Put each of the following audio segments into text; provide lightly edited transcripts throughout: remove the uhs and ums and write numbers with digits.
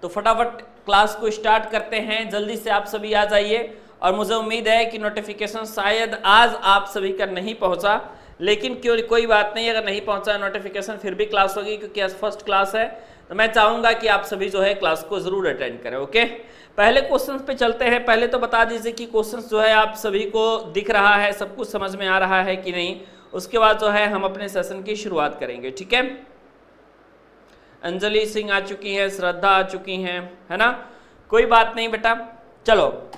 तो फटाफट क्लास को स्टार्ट करते हैं, जल्दी से आप सभी आ जाइए। और मुझे उम्मीद है कि नोटिफिकेशन शायद आज आप सभी का नहीं पहुंचा, लेकिन क्यों कोई बात नहीं, अगर नहीं पहुंचा नोटिफिकेशन फिर भी क्लास होगी, क्योंकि आज फर्स्ट क्लास है। तो मैं चाहूंगा कि आप सभी जो है क्लास को जरूर अटेंड करें। ओके, पहले क्वेश्चंस पे चलते हैं। पहले तो बता दीजिए कि क्वेश्चंस जो है आप सभी को दिख रहा है, सब कुछ समझ में आ रहा है कि नहीं। उसके बाद जो है हम अपने सेशन की शुरुआत करेंगे। ठीक है, अंजलि सिंह आ चुकी है, श्रद्धा आ चुकी हैं, है ना, कोई बात नहीं बेटा। चलो,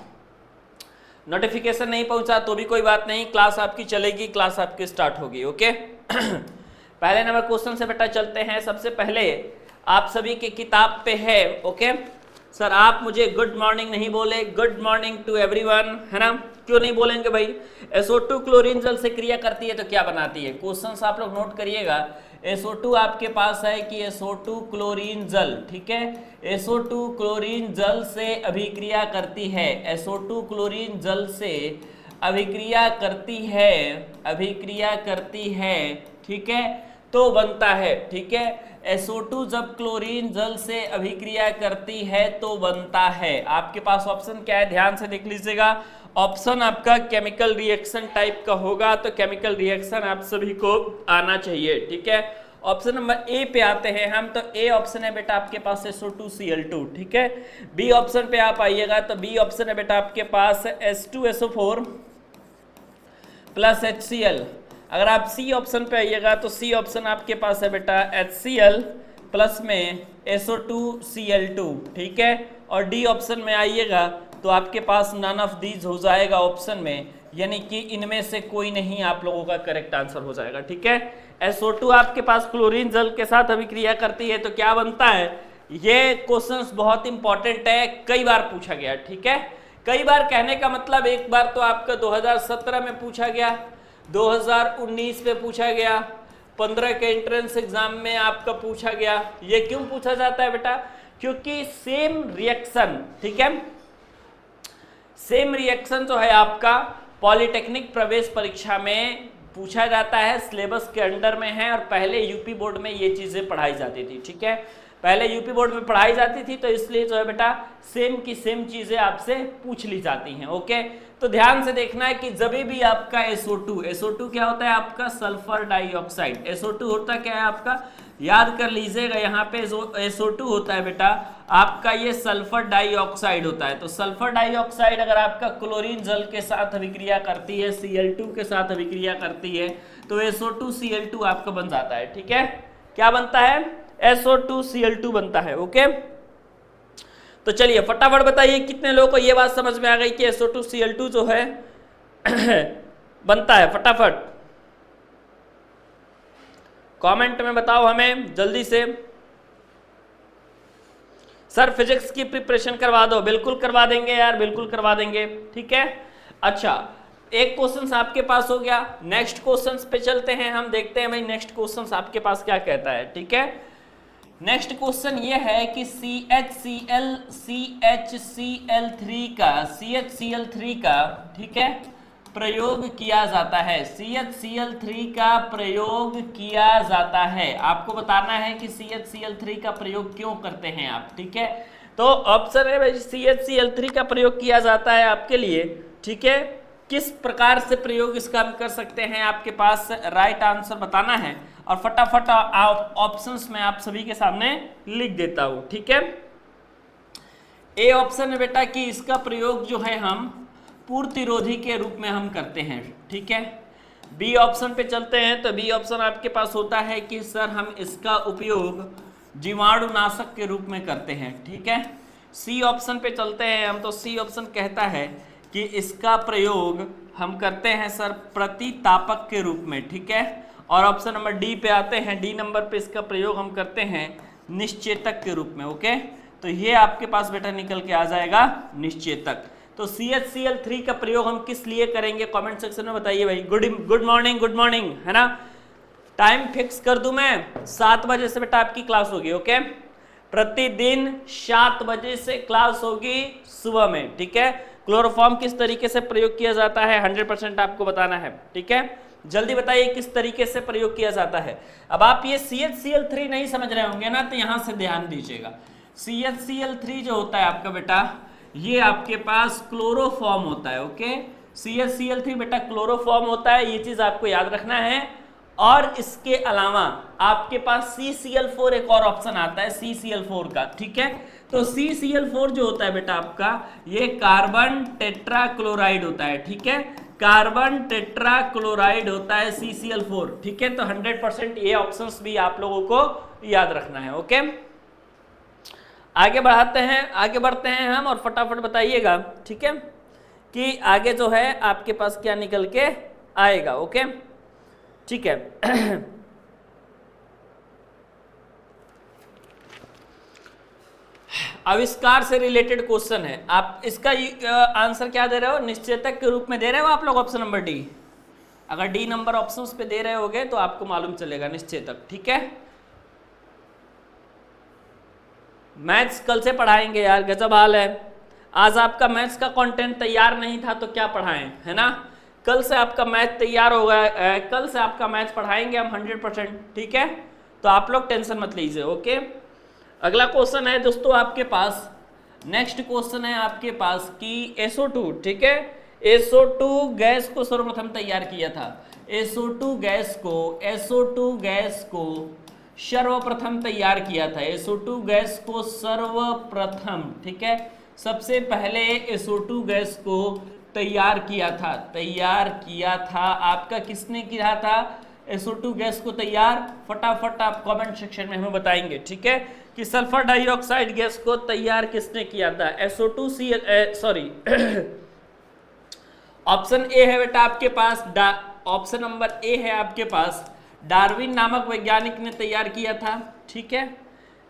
नोटिफिकेशन नहीं पहुंचा तो भी कोई बात नहीं, क्लास आपकी चलेगी, क्लास आपकी स्टार्ट होगी। ओके पहले नंबर क्वेश्चन से बेटा चलते हैं। सबसे पहले आप सभी के किताब पे है। ओके सर, आप मुझे गुड मॉर्निंग नहीं बोले, गुड मॉर्निंग टू एवरीवन, है ना, क्यों नहीं बोलेंगे भाई। SO2 क्लोरीन जल से क्रिया करती है तो क्या बनाती है, क्वेश्चंस आप लोग नोट करिएगा। SO2 आपके पास है कि SO2 क्लोरीन जल, ठीक है, SO2 क्लोरीन जल से अभिक्रिया करती है, SO2 क्लोरीन जल से अभिक्रिया करती है, अभिक्रिया करती है, ठीक है, तो बनता है। ठीक है, SO2 जब क्लोरीन जल से अभिक्रिया करती है तो बनता है। आपके पास ऑप्शन क्या है, ध्यान से देख लीजिएगा। ऑप्शन आपका केमिकल रिएक्शन टाइप का होगा, तो केमिकल रिएक्शन आप सभी को आना चाहिए। ठीक है, ऑप्शन नंबर ए पे आते हैं हम, तो ए ऑप्शन है बेटा आपके पास SO2Cl2। ठीक है, बी ऑप्शन पे आप आइएगा तो बी ऑप्शन है बेटा आपके पास H2SO4 प्लस HCl। अगर आप सी ऑप्शन पे आइएगा तो सी ऑप्शन आपके पास है बेटा HCl प्लस में SO2Cl2। ठीक है, और डी ऑप्शन में आइएगा तो आपके पास नन ऑफ दीज हो जाएगा ऑप्शन में, यानी कि इनमें से कोई नहीं आप लोगों का करेक्ट आंसर हो जाएगा। ठीक है, SO2 आपके पास क्लोरीन जल के साथ अभिक्रिया करती है तो क्या बनता है। ये क्वेश्चंस बहुत इंपॉर्टेंट है, कई बार पूछा गया। ठीक है, कई बार कहने का मतलब एक बार तो आपका 2017 में पूछा गया, 2019 में पूछा गया, 15 के एंट्रेंस एग्जाम में आपका पूछा गया। ये क्यों पूछा जाता है बेटा, क्योंकि सेम रिएक्शन, ठीक है, सेम रिएक्शन जो है आपका पॉलिटेक्निक प्रवेश परीक्षा में पूछा जाता है, सिलेबस के अंडर में है, और पहले यूपी बोर्ड में ये चीजें पढ़ाई जाती थी। ठीक है, पहले यूपी बोर्ड में पढ़ाई जाती थी, तो इसलिए जो है बेटा सेम की सेम चीजें आपसे पूछ ली जाती हैं। ओके, तो ध्यान से देखना है कि जब भी आपका SO2 क्या होता है आपका सल्फर डाइऑक्साइड, SO2 होता क्या है आपका, याद कर लीजिएगा, यहाँ पे SO2 होता है बेटा आपका ये सल्फर डाइऑक्साइड होता है। तो सल्फर डाइऑक्साइड अगर आपका क्लोरीन जल के साथ अभिक्रिया करती है, Cl2 के साथ अभिक्रिया करती है, तो SO2Cl2 आपका बन जाता है। ठीक है, क्या बनता है, SO2Cl2 बनता है। ओके, तो चलिए फटाफट बताइए कितने लोगों को ये बात समझ में आ गई कि SO2Cl2 जो है बनता है, फटाफट कमेंट में बताओ हमें जल्दी से। सर फिजिक्स की प्रिपरेशन करवा दो, बिल्कुल करवा देंगे यार, बिल्कुल करवा देंगे। ठीक है, अच्छा एक क्वेश्चन आपके पास हो गया, नेक्स्ट क्वेश्चन पे चलते हैं, हम देखते हैं भाई नेक्स्ट क्वेश्चन आपके पास क्या कहता है। ठीक है, नेक्स्ट क्वेश्चन ये है कि CHCl3 का, ठीक है, प्रयोग किया जाता है, CHCl3 का प्रयोग किया जाता है। आपको बताना है कि CHCl3 का प्रयोग क्यों करते हैं आप। ठीक है, तो ऑप्शन है भाई CHCl3 का प्रयोग किया जाता है आपके लिए। ठीक है, किस प्रकार से प्रयोग इसका हम कर सकते हैं, आपके पास राइट आंसर बताना है, और फटाफट ऑप्शंस में आप सभी के सामने लिख देता हूं। ठीक है, ए ऑप्शन है बेटा कि इसका प्रयोग जो है हम पूर्तिरोधी के रूप में हम करते हैं। ठीक है, बी ऑप्शन पे चलते हैं, तो बी ऑप्शन आपके पास होता है कि सर हम इसका उपयोग जीवाणुनाशक के रूप में करते हैं। ठीक है, सी ऑप्शन पे चलते हैं हम, तो सी ऑप्शन कहता है कि इसका प्रयोग हम करते हैं सर प्रतितापक के रूप में। ठीक है, और ऑप्शन नंबर डी पे आते हैं, डी नंबर पे इसका प्रयोग हम करते हैं निश्चेतक के रूप में। ओके, तो ये आपके पास बेटा निकल के आ जाएगा निश्चेतक। तो CHCl3 का प्रयोग हम किस लिए करेंगे, कमेंट सेक्शन में बताइए भाई। गुड मॉर्निंग, है ना, टाइम फिक्स कर दूं मैं, 7 बजे से बेटा आपकी क्लास होगी। ओके, प्रतिदिन 7 बजे से क्लास होगी सुबह में। ठीक है, क्लोरोफॉर्म किस तरीके से प्रयोग किया जाता है 100% आपको बताना है। ठीक है, जल्दी बताइए किस तरीके से प्रयोग किया जाता है। अब आप ये CHCl3 नहीं समझ रहे होंगे ना, तो यहां से ध्यान दीजिएगा। CHCl3 जो होता है आपका बेटा, ये आपके पास क्लोरोफॉर्म होता है। ओके, CHCl3 बेटा क्लोरोफॉर्म होता है, ये चीज आपको याद रखना है। और इसके अलावा आपके पास CCl4 एक और ऑप्शन आता है CCl4 का, ठीक है। तो CCl4 जो होता है बेटा आपका, ये कार्बन टेट्राक्लोराइड होता है, ठीक है। कार्बन टेट्राक्लोराइड होता है CCl4, ठीक है। तो 100% ये ऑप्शंस भी आप लोगों को याद रखना है। ओके, आगे बढ़ते हैं हम, और फटाफट बताइएगा, ठीक है, कि आगे जो है आपके पास क्या निकल के आएगा। ओके, ठीक है। आविष्कार से रिलेटेड क्वेश्चन है, आप इसका आंसर क्या दे रहे हो, निश्चेतक के रूप में दे रहे हो आप लोग ऑप्शन नंबर डी। अगर डी नंबर ऑप्शंस पे दे रहे होगे तो आपको मालूम चलेगा निश्चेतक, ठीक है। मैथ्स कल से पढ़ाएंगे यार, गजब हाल है। आज आपका मैथ्स का कंटेंट तैयार नहीं था तो क्या पढ़ाएं, है ना। कल से आपका मैथ तैयार होगा, कल से आपका मैथ्स पढ़ाएंगे हम 100%, ठीक है। तो आप लोग टेंशन मत लीजिए। ओके, अगला क्वेश्चन है दोस्तों आपके पास, नेक्स्ट क्वेश्चन है आपके पास कि SO2, ठीक है, SO2 गैस को सर्वप्रथम तैयार किया था। SO2 गैस को सर्वप्रथम तैयार किया था। SO2 गैस को सर्वप्रथम, ठीक है, सबसे पहले SO2 गैस को तैयार किया था आपका किसने किया था SO2 गैस को तैयार? फटाफट आप कमेंट सेक्शन में हमें बताएंगे, ठीक है, कि सल्फर डाइऑक्साइड गैस को तैयार किसने किया था। ऑप्शन ए है बेटा आपके पास, ऑप्शन नंबर ए है आपके पास, डार्विन नामक वैज्ञानिक ने तैयार किया था, ठीक है।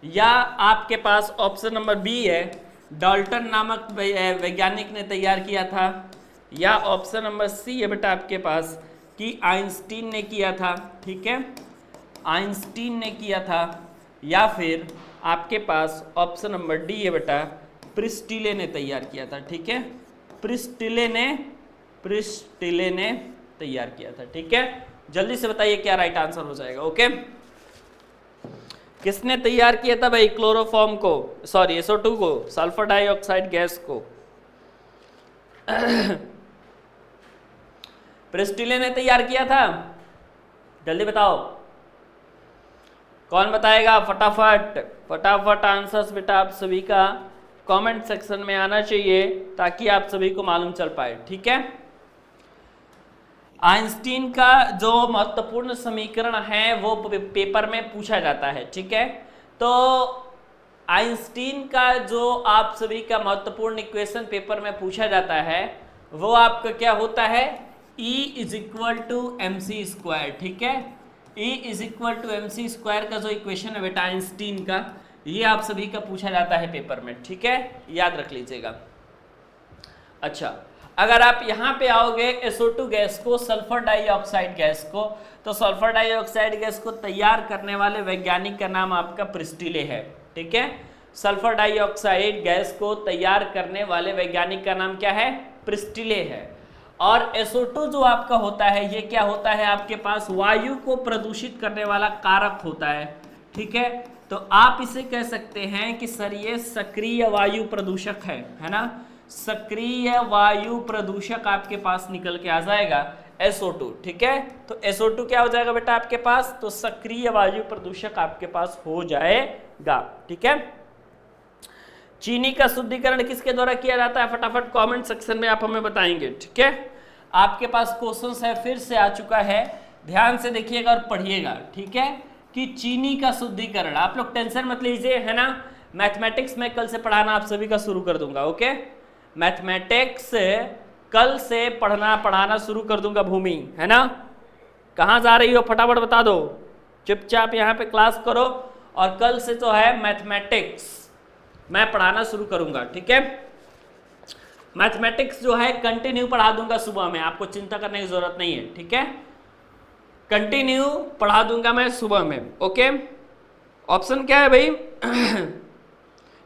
या आपके पास ऑप्शन नंबर बी है, डाल्टन नामक वैज्ञानिक ने तैयार किया था। या ऑप्शन नंबर सी है बेटा आपके पास कि आइंस्टीन ने किया था, ठीक है, आइंस्टीन ने किया था। या फिर आपके पास ऑप्शन नंबर डी है बेटा, प्रिस्टिले ने तैयार किया था, ठीक है, प्रिस्टिले ने तैयार किया था, ठीक है। जल्दी से बताइए क्या राइट आंसर हो जाएगा। ओके, किसने तैयार किया था भाई क्लोरोफॉर्म को, सॉरी SO2 को, सल्फर डाइऑक्साइड गैस को? प्रिस्टिले ने तैयार किया था, जल्दी बताओ कौन बताएगा। फटाफट आंसर्स बेटा आप सभी का कमेंट सेक्शन में आना चाहिए ताकि आप सभी को मालूम चल पाए, ठीक है। आइंस्टीन का जो महत्वपूर्ण समीकरण है वो पेपर में पूछा जाता है, ठीक है। तो आइंस्टीन का जो आप सभी का महत्वपूर्ण इक्वेशन पेपर में पूछा जाता है वो आपका क्या होता है, E = mc², ठीक है। E = mc² का जो इक्वेशन है बेटा आइंस्टीन का, ये आप सभी का पूछा जाता है पेपर में, ठीक है, याद रख लीजिएगा। अच्छा, अगर आप यहाँ पे आओगे SO2 गैस को, सल्फर डाइऑक्साइड गैस को, तो सल्फर डाइऑक्साइड गैस को तैयार करने वाले वैज्ञानिक का नाम आपका प्रिस्टिले है, ठीक है। सल्फर डाइऑक्साइड गैस को तैयार करने वाले वैज्ञानिक का नाम क्या है, प्रिस्टिले है। और SO2 जो आपका होता है ये क्या होता है आपके पास, वायु को प्रदूषित करने वाला कारक होता है, ठीक है। तो आप इसे कह सकते हैं कि सर ये सक्रिय वायु प्रदूषक है ना, सक्रिय वायु प्रदूषक आपके पास निकल के आ जाएगा SO2, ठीक है। तो SO2 क्या हो जाएगा बेटा आपके पास, तो सक्रिय वायु प्रदूषक आपके पास हो जाएगा, ठीक है। चीनी का शुद्धिकरण किसके द्वारा किया जाता है, फटाफट कमेंट सेक्शन में आप हमें बताएंगे, ठीक है। आपके पास क्वेश्चन है, फिर से आ चुका है, ध्यान से देखिएगा और पढ़िएगा, ठीक है, कि चीनी का शुद्धिकरण। आप लोग टेंशन मत लीजिए, है ना। मैथमेटिक्स में कल से पढ़ाना आप सभी का शुरू कर दूंगा, ओके। मैथमेटिक्स कल से पढ़ाना शुरू कर दूंगा भूमि, है ना। कहाँ जा रही हो फटाफट बता दो, चुपचाप यहाँ पे क्लास करो, और कल से तो है मैथमेटिक्स मैं पढ़ाना शुरू करूंगा, ठीक है। मैथमेटिक्स जो है कंटिन्यू पढ़ा दूंगा सुबह में, आपको चिंता करने की जरूरत नहीं है, ठीक है, कंटिन्यू पढ़ा दूंगा मैं सुबह में, ओके। ऑप्शन क्या है भाई,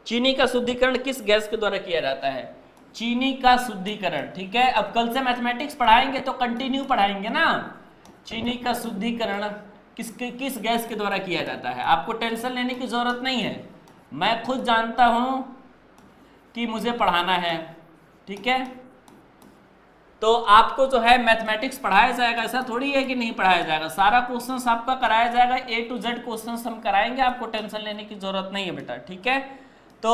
चीनी का शुद्धिकरण किस गैस के द्वारा किया जाता है, चीनी का शुद्धिकरण, ठीक है। अब कल से मैथमेटिक्स पढ़ाएंगे तो कंटिन्यू पढ़ाएंगे ना। चीनी का शुद्धिकरण किस गैस के द्वारा किया जाता है, आपको टेंशन लेने की जरूरत नहीं है, मैं खुद जानता हूं कि मुझे पढ़ाना है, ठीक है। तो आपको जो है मैथमेटिक्स पढ़ाया जाएगा, ऐसा थोड़ी है कि नहीं पढ़ाया जाएगा, सारा क्वेश्चंस आपका कराया जाएगा, A to Z क्वेश्चंस हम कराएंगे, आपको टेंशन लेने की जरूरत नहीं है बेटा, ठीक है। तो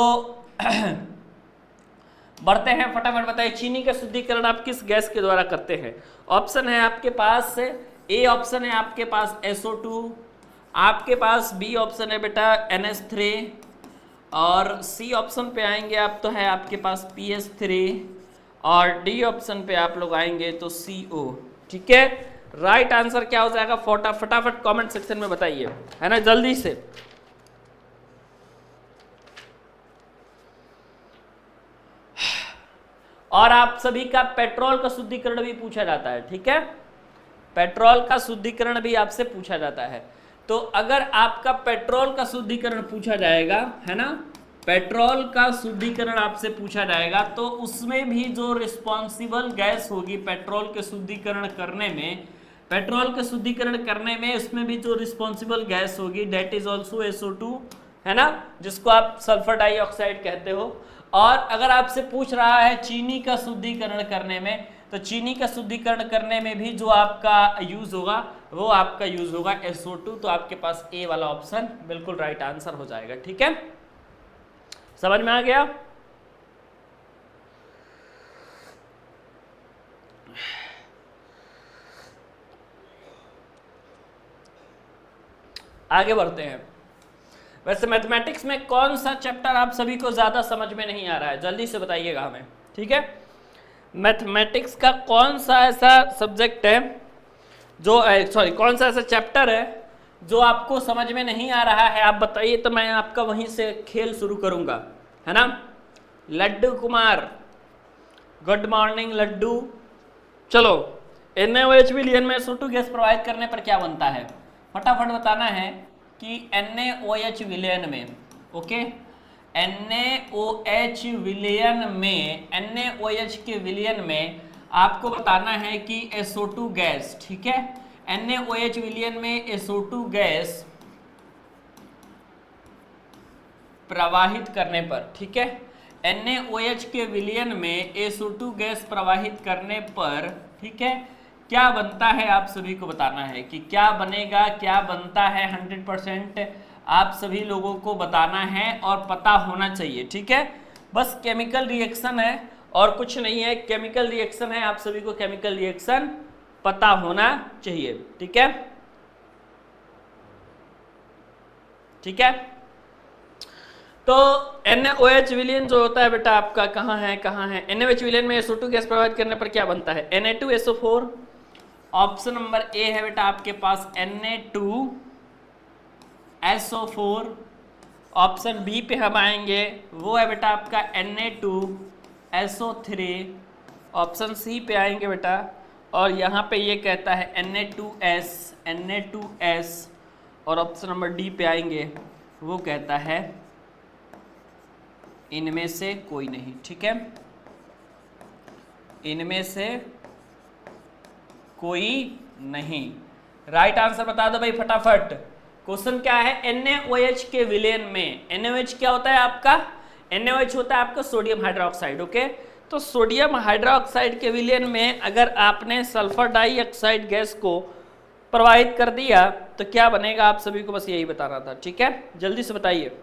बढ़ते हैं, फटाफट बताइए चीनी का शुद्धिकरण आप किस गैस के द्वारा करते हैं। ऑप्शन है आपके पास ए ऑप्शन है आपके पास SO2, आपके पास बी ऑप्शन है बेटा NH3, और सी ऑप्शन पे आएंगे आप तो है आपके पास PS3, और डी ऑप्शन पे आप लोग आएंगे तो CO, ठीक है। राइट आंसर क्या हो जाएगा फटाफट कमेंट सेक्शन में बताइए, है ना, जल्दी से। और आप सभी का पेट्रोल का शुद्धिकरण भी पूछा जाता है, ठीक है, पेट्रोल का शुद्धिकरण भी आपसे पूछा जाता है। तो अगर आपका पेट्रोल का शुद्धिकरण पूछा जाएगा, है ना, पेट्रोल का शुद्धिकरण आपसे पूछा जाएगा, तो उसमें भी जो रिस्पॉन्सिबल गैस होगी पेट्रोल के शुद्धिकरण करने में, पेट्रोल के शुद्धिकरण करने में उसमें भी जो रिस्पॉन्सिबल गैस होगी डेट इज ऑल्सो SO2, है ना, जिसको आप सल्फर डाइऑक्साइड कहते हो। और अगर आपसे पूछ रहा है चीनी का शुद्धिकरण करने में, तो चीनी का शुद्धिकरण करने में भी जो आपका यूज होगा वो आपका यूज होगा SO2, तो आपके पास ए वाला ऑप्शन बिल्कुल राइट आंसर हो जाएगा, ठीक है। समझ में आ गया। आगे बढ़ते हैं। वैसे मैथमेटिक्स में कौन सा चैप्टर आप सभी को ज्यादा समझ में नहीं आ रहा है, जल्दी से बताइएगा हमें, ठीक है। मैथमेटिक्स का कौन सा ऐसा सब्जेक्ट है जो कौन सा ऐसा चैप्टर है जो आपको समझ में नहीं आ रहा है, आप बताइए, तो मैं आपका वहीं से खेल शुरू करूंगा, है ना। Laddu Kumar, good morning Laddu. चलो, NaOH विलयन में SO2 गैस प्रोवाइड करने पर क्या बनता है, फटाफट बताना है कि NaOH विलयन में, ओके, NaOH विलयन में, NaOH के विलयन में आपको बताना है कि SO2 गैस, ठीक है, NaOH विलयन में SO2 गैस प्रवाहित करने पर, ठीक है, NaOH के विलयन में SO2 गैस प्रवाहित करने पर, ठीक है, क्या बनता है आप सभी को बताना है कि क्या बनेगा, क्या बनता है, 100% आप सभी लोगों को बताना है और पता होना चाहिए, ठीक है। बस केमिकल रिएक्शन है और कुछ नहीं है, केमिकल रिएक्शन है, आप सभी को केमिकल रिएक्शन पता होना चाहिए, ठीक है, ठीक है। तो NaOH विलयन जो होता है बेटा आपका कहाँ है, NaOH विलयन में SO2 गैस प्रवाहित करने पर क्या बनता है, Na2SO4, ऑप्शन नंबर ए है बेटा आपके पास Na2SO4। ऑप्शन बी पे हम आएंगे, वो है बेटा आपका Na2SO3। ऑप्शन सी पे आएंगे बेटा, और यहाँ पे ये कहता है Na2S, और ऑप्शन नंबर डी पे आएंगे, वो कहता है इनमें से कोई नहीं, ठीक है, इनमें से कोई नहीं। राइट आंसर बता दो भाई फटाफट। क्वेश्चन क्या है, NaOH के विलयन में, NaOH क्या होता है आपका, NaOH होता है आपका सोडियम हाइड्रोक्साइड, ओके। तो सोडियम हाइड्रोक्साइड के विलयन में अगर आपने सल्फर डाइऑक्साइड गैस को प्रवाहित कर दिया तो क्या बनेगा, आप सभी को बस यही बताना था, ठीक है, जल्दी से बताइए।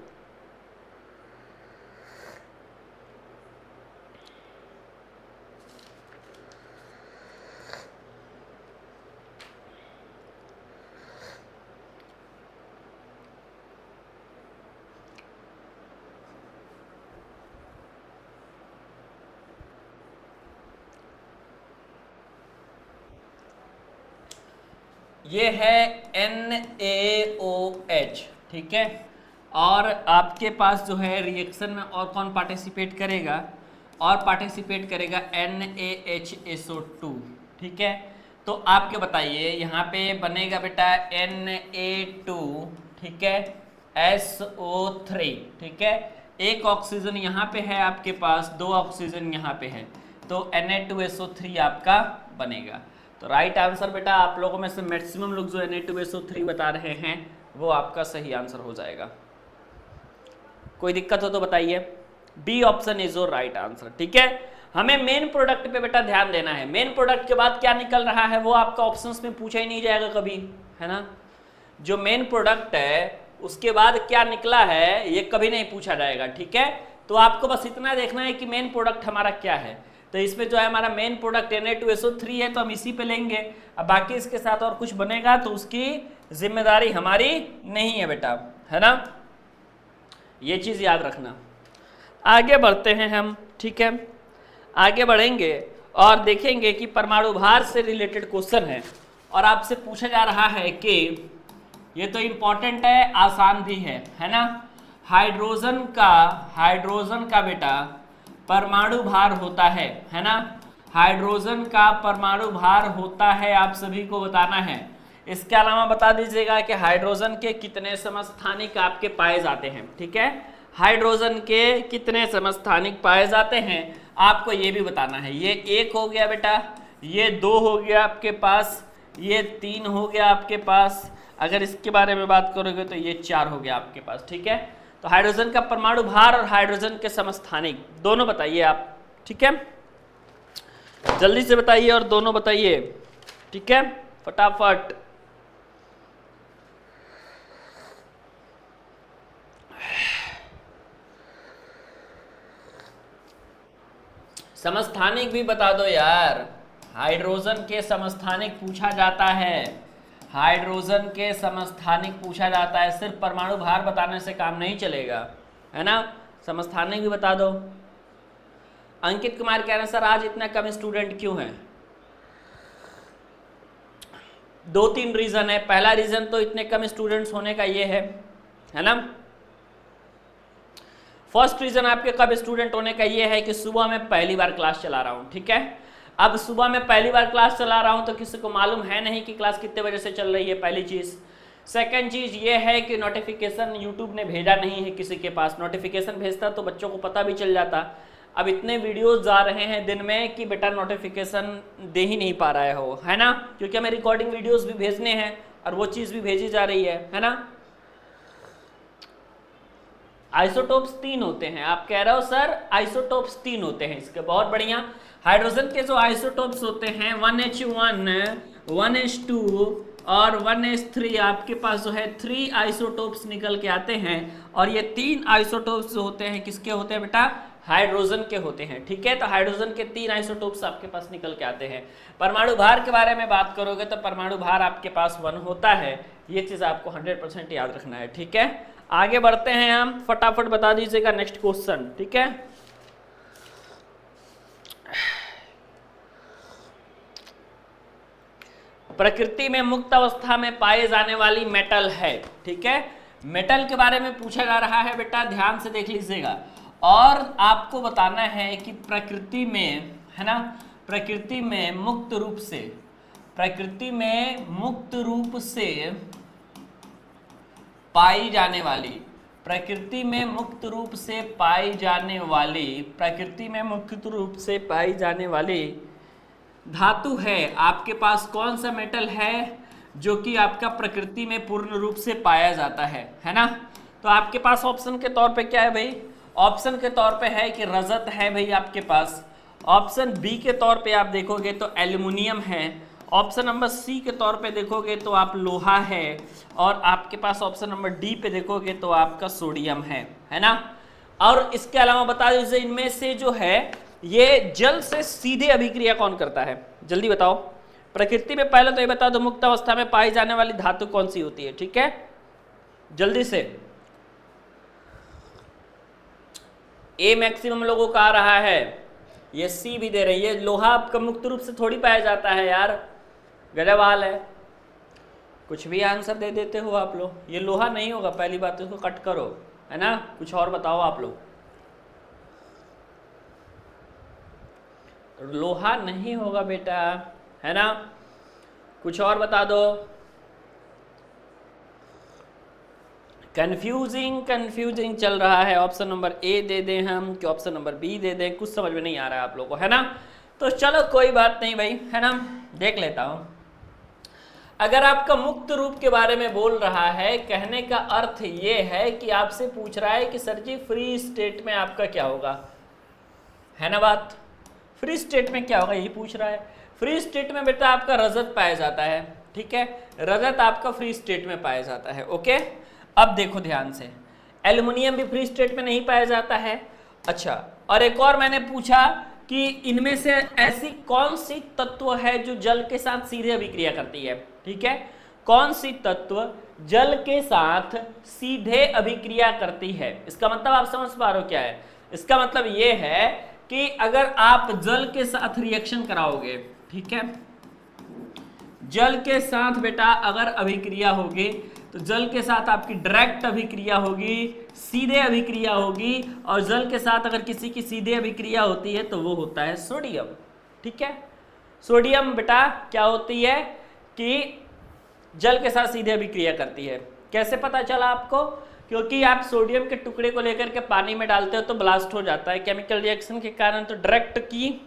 ये है NaOH, ठीक है, और आपके पास जो है रिएक्शन में और कौन पार्टिसिपेट करेगा, और पार्टिसिपेट करेगा NaHSO2, ठीक है। तो आपके बताइए यहाँ पे बनेगा बेटा Na2, ठीक है, SO3, ठीक है, एक ऑक्सीजन यहाँ पे है आपके पास, दो ऑक्सीजन यहाँ पे है, तो Na2SO3 आपका बनेगा। तो राइट आंसर बेटा आप लोगों में से मैक्सिमम लोग जो Na2SO3 बता रहे हैं वो आपका सही आंसर हो जाएगा। कोई दिक्कत हो तो बताइए। B option is your right answer. ठीक है, हमें मेन प्रोडक्ट पे बेटा ध्यान देना है। मेन प्रोडक्ट के बाद क्या निकल रहा है वो आपका ऑप्शंस में पूछा ही नहीं जाएगा कभी, है ना। जो मेन प्रोडक्ट है उसके बाद क्या निकला है ये कभी नहीं पूछा जाएगा। ठीक है, तो आपको बस इतना देखना है कि मेन प्रोडक्ट हमारा क्या है। तो इसमें जो है हमारा मेन प्रोडक्ट Na2SO3 है तो हम इसी पे लेंगे। अब बाकी इसके साथ और कुछ बनेगा तो उसकी जिम्मेदारी हमारी नहीं है बेटा, है ना, ये चीज याद रखना। आगे बढ़ते हैं हम। ठीक है, आगे बढ़ेंगे और देखेंगे कि परमाणु भार से रिलेटेड क्वेश्चन है और आपसे पूछा जा रहा है कि ये तो इंपॉर्टेंट है, आसान भी है ना। हाइड्रोजन का बेटा परमाणु भार होता है ना। हाइड्रोजन का परमाणु भार होता है, आप सभी को बताना है। इसके अलावा बता दीजिएगा कि हाइड्रोजन के कितने समस्थानिक आपके पाए जाते हैं। ठीक है, हाइड्रोजन के कितने समस्थानिक पाए जाते हैं आपको ये भी बताना है। ये 1 हो गया बेटा, ये 2 हो गया आपके पास, ये 3 हो गया आपके पास। अगर इसके बारे में बात करोगे तो ये 4 हो गया आपके पास। ठीक है, तो हाइड्रोजन का परमाणु भार और हाइड्रोजन के समस्थानिक दोनों बताइए आप। ठीक है, जल्दी से बताइए और दोनों बताइए। ठीक है, फटाफट। समस्थानिक भी बता दो यार। हाइड्रोजन के समस्थानिक पूछा जाता है, हाइड्रोजन के समस्थानिक पूछा जाता है, सिर्फ परमाणु भार बताने से काम नहीं चलेगा, है ना। समस्थानिक भी बता दो। अंकित कुमार कह रहे हैं सर आज इतना कम स्टूडेंट क्यों है। 2-3 रीजन है। पहला रीजन तो इतने कम स्टूडेंट्स होने का ये है ना। फर्स्ट रीजन आपके कब स्टूडेंट होने का ये है कि सुबह में पहली बार क्लास चला रहा हूँ। ठीक है, अब सुबह में पहली बार क्लास चला रहा हूँ तो किसी को मालूम है नहीं कि क्लास कितने बजे से चल रही है, पहली चीज़। सेकंड चीज़ ये है कि नोटिफिकेशन यूट्यूब ने भेजा नहीं है किसी के पास। नोटिफिकेशन भेजता तो बच्चों को पता भी चल जाता। अब इतने वीडियोस जा रहे हैं दिन में कि बेटा नोटिफिकेशन दे ही नहीं पा रहा है वो, है ना, क्योंकि हमें रिकॉर्डिंग वीडियोस भी भेजने हैं और वो चीज़ भी भेजी जा रही है ना। आइसोटोप्स 3 होते हैं। आप कह रहे हो सर आइसोटोप्स 3 होते हैं, इसके बहुत बढ़िया। हाइड्रोजन के जो आइसोटोप्स होते हैं 1H1, 1H2 और 1H3, आपके पास जो है 3 आइसोटोप्स निकल के आते हैं। और ये 3 आइसोटोप्स जो होते हैं किसके होते हैं बेटा, हाइड्रोजन के होते हैं। ठीक है, तो हाइड्रोजन के 3 आइसोटोप्स आपके पास निकल के आते हैं। परमाणु भार के बारे में बात करोगे तो परमाणु भार आपके पास 1 होता है, ये चीज़ आपको 100% याद रखना है। ठीक है, आगे बढ़ते हैं हम, फटाफट बता दीजिएगा नेक्स्ट क्वेश्चन। ठीक है, प्रकृति में मुक्त अवस्था में पाए जाने वाली मेटल है। ठीक है, मेटल के बारे में पूछा जा रहा है बेटा, ध्यान से देख लीजिएगा। और आपको बताना है कि प्रकृति में, है ना, प्रकृति में मुक्त रूप से, प्रकृति में मुक्त रूप से पाई जाने वाली, प्रकृति में मुक्त रूप से पाई जाने वाली, प्रकृति में मुक्त रूप से पाई जाने वाली धातु है आपके पास। कौन सा मेटल है जो कि आपका प्रकृति में पूर्ण रूप से पाया जाता है ना। तो आपके पास ऑप्शन के तौर पे क्या है भाई, ऑप्शन के तौर पे है कि रजत है भाई आपके पास। ऑप्शन बी के तौर पे आप देखोगे तो एल्युमिनियम है। ऑप्शन नंबर सी के तौर पे देखोगे तो आप लोहा है। और आपके पास ऑप्शन नंबर डी पे देखोगे तो आपका सोडियम है ना। और इसके अलावा बता दीजिए इनमें से जो है ये जल से सीधे अभिक्रिया कौन करता है, जल्दी बताओ। प्रकृति में पहले तो ये बता दो मुक्त अवस्था में पाई जाने वाली धातु कौन सी होती है। ठीक है, जल्दी से। ए मैक्सिमम लोगों का आ रहा है, ये सी भी दे रही है। लोहा आपका मुक्त रूप से थोड़ी पाया जाता है यार, गजब हाल है, कुछ भी आंसर दे देते हो आप लोग। ये लोहा नहीं होगा, पहली बात इसको कट करो, है ना। कुछ और बताओ आप लोग। लोहा नहीं होगा बेटा, है ना, कुछ और बता दो। कंफ्यूजिंग चल रहा है। ऑप्शन नंबर ए दे दें हम कि ऑप्शन नंबर बी दे दें, कुछ समझ में नहीं आ रहा है आप लोगों को, है ना। तो चलो कोई बात नहीं भाई, है ना, देख लेता हूं। अगर आपका मुक्त रूप के बारे में बोल रहा है, कहने का अर्थ ये है कि आपसे पूछ रहा है कि सर जी फ्री स्टेट में आपका क्या होगा, है ना बात। फ्री स्टेट में क्या होगा यही पूछ रहा है। फ्री स्टेट में बेटा आपका रजत पाया जाता है, ठीक है, रजत आपका फ्री स्टेट में पाया जाता है। ओके, अब देखो ध्यान से, एल्युमिनियम भी फ्री स्टेट में नहीं पाया जाता है। अच्छा, और एक और मैंने पूछा कि इनमें से ऐसी कौन सी तत्व है जो जल के साथ सीधे अभिक्रिया करती है, ठीक है, कौन सी तत्व जल के साथ सीधे अभिक्रिया करती है। इसका मतलब आप समझ पा रहे हो क्या है, इसका मतलब ये है कि अगर आप जल के साथ रिएक्शन कराओगे, ठीक है, जल के साथ बेटा अगर अभिक्रिया होगी तो जल के साथ आपकी डायरेक्ट अभिक्रिया होगी, सीधे अभिक्रिया होगी, और जल के साथ अगर किसी की सीधे अभिक्रिया होती है तो वो होता है सोडियम, ठीक है। सोडियम बेटा क्या होती है कि जल के साथ सीधे अभिक्रिया करती है। कैसे पता चला आपको, क्योंकि आप सोडियम के टुकड़े को लेकर के पानी में डालते हो तो ब्लास्ट हो जाता है केमिकल रिएक्शन के कारण, तो डायरेक्ट की